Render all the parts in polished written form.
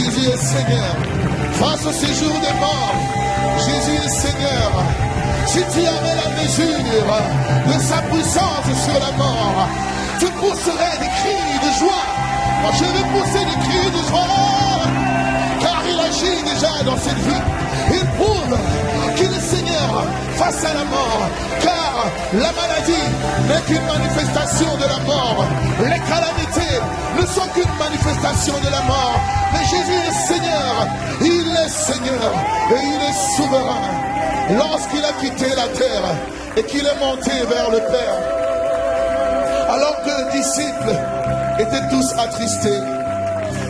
Jésus est Seigneur. Face au séjour des morts, Jésus est Seigneur. Si tu avais la mesure de sa puissance sur la mort, tu pousserais des cris de joie. Moi, je vais pousser des cris de joie, car il agit déjà dans cette vie. Il prouve qu'il est Seigneur face à la mort, car la maladie n'est qu'une manifestation de la mort. Les calamités ne sont qu'une manifestation de la mort. Mais Jésus est Seigneur, il est Seigneur et il est souverain. Lorsqu'il a quitté la terre et qu'il est monté vers le Père, alors que les disciples étaient tous attristés,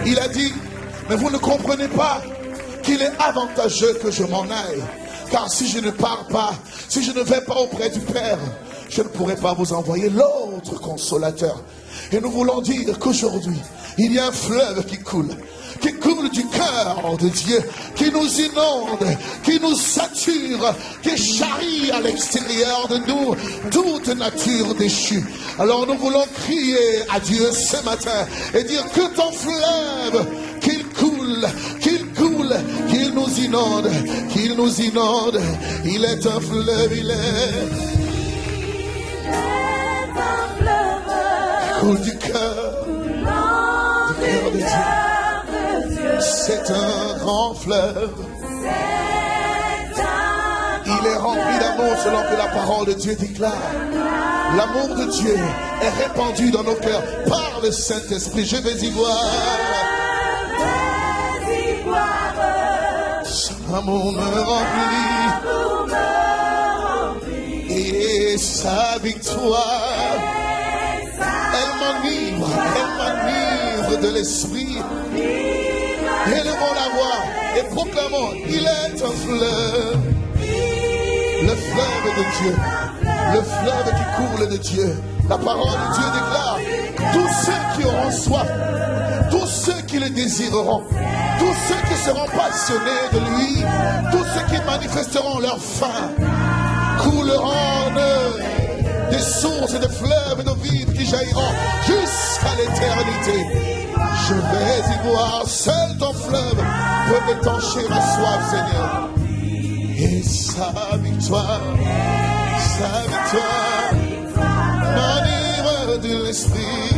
il a dit, mais vous ne comprenez pas qu'il est avantageux que je m'en aille, car si je ne pars pas, si je ne vais pas auprès du Père, je ne pourrai pas vous envoyer l'autre consolateur. Et nous voulons dire qu'aujourd'hui, il y a un fleuve qui coule du cœur de Dieu, qui nous inonde, qui nous sature, qui charrie à l'extérieur de nous toute nature déchue. Alors nous voulons crier à Dieu ce matin et dire que ton fleuve, qu'il coule, qu'il nous inonde, qu'il nous inonde. Il est un fleuve, il est un fleuve qui coule du cœur de Dieu. C'est un grand fleuve. Il est rempli d'amour selon que la parole de Dieu déclare. L'amour de Dieu est répandu dans nos cœurs par le Saint-Esprit. Je vais y voir. Son amour me remplit. Et sa victoire, elle m'enivre de l'esprit. Élevons la voix et proclamons, il est un fleuve, le fleuve de Dieu, le fleuve qui coule de Dieu. La parole de Dieu déclare, tous ceux qui auront soif, tous ceux qui le désireront, tous ceux qui seront passionnés de lui, tous ceux qui manifesteront leur faim, couleront en eux des sources et des fleuves d'eau vive qui jailliront jusqu'à l'éternité. Je vais y voir, seul ton fleuve peut étancher ma soif, Seigneur. Et sa victoire m'enivre de l'esprit.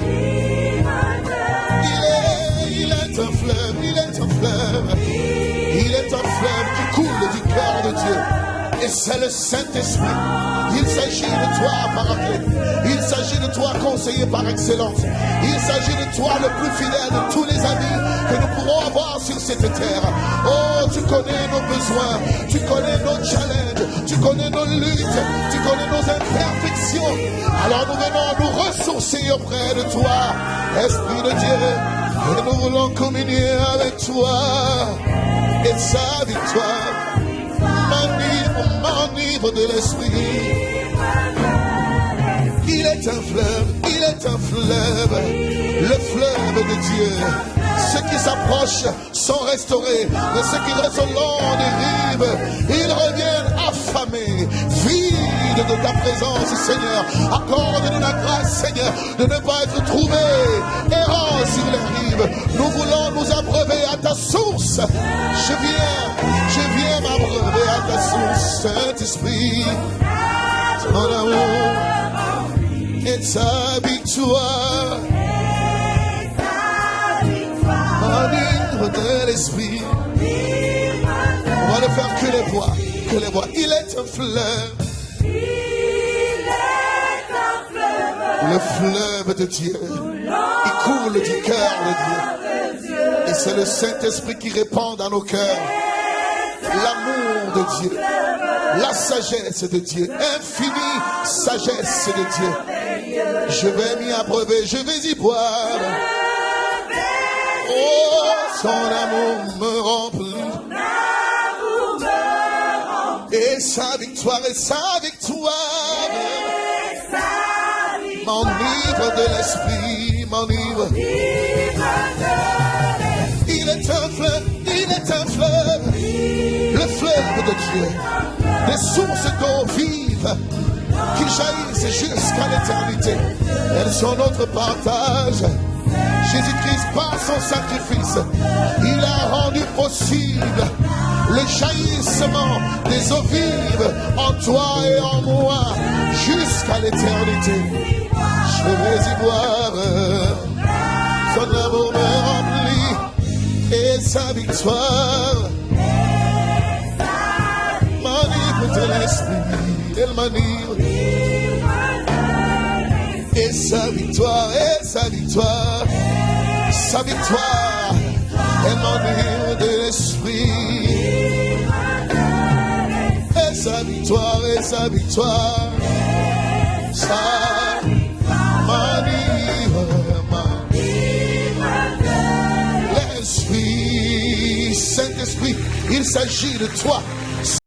Il est un fleuve, il est un fleuve. Il est un fleuve qui coule du cœur de Dieu. Et c'est le Saint-Esprit. Il s'agit de toi, Paraclet. Il s'agit de toi, conseiller par excellence. Il s'agit de toi, le plus fidèle de tous les amis que nous pourrons avoir sur cette terre. Oh, tu connais nos besoins, tu connais nos challenges, tu connais nos luttes, tu connais nos imperfections. Alors nous venons nous ressourcer auprès de toi, Esprit de Dieu. Et nous voulons communier avec toi. Et sa victoire m'enivre de l'esprit. Il est un fleuve, il est un fleuve, le fleuve de Dieu. Ceux qui s'approchent sont restaurés, mais ceux qui restent au long des rives, ils reviennent affamés, vides de ta présence, Seigneur. Accorde-nous la grâce, Seigneur, de ne pas être trouvés errants sur les rives. Nous voulons nous abreuver à ta source. Je viens m'abreuver à ta source, Saint-Esprit. Ton amour et ta victoire m'enivre de l'esprit. On va le faire que les voix, que les voix. Il est un fleuve. Le fleuve de Dieu. Il coule du cœur de Dieu. Et c'est le Saint-Esprit qui répand dans nos cœurs l'amour de Dieu, la sagesse de Dieu, infinie sagesse de Dieu. Je vais m'y abreuver, je vais y boire. Oh, son amour me remplit. Et sa victoire, m'enivre de l'esprit, m'enivre. Il est un fleuve, le fleuve de Dieu, des sources d'eau vive qui jaillissent jusqu'à l'éternité. Elles sont notre partage. Jésus-Christ, par son sacrifice, il a plus possible le jaillissement des eaux vives en toi et en moi jusqu'à l'éternité. Je vais y voir son amour me remplit et sa victoire m'anime de l'esprit, elle m'anime. Et sa victoire, elle m'anime de l'esprit. Et sa victoire, ça m'anime. L'esprit, Saint-Esprit, il s'agit de toi.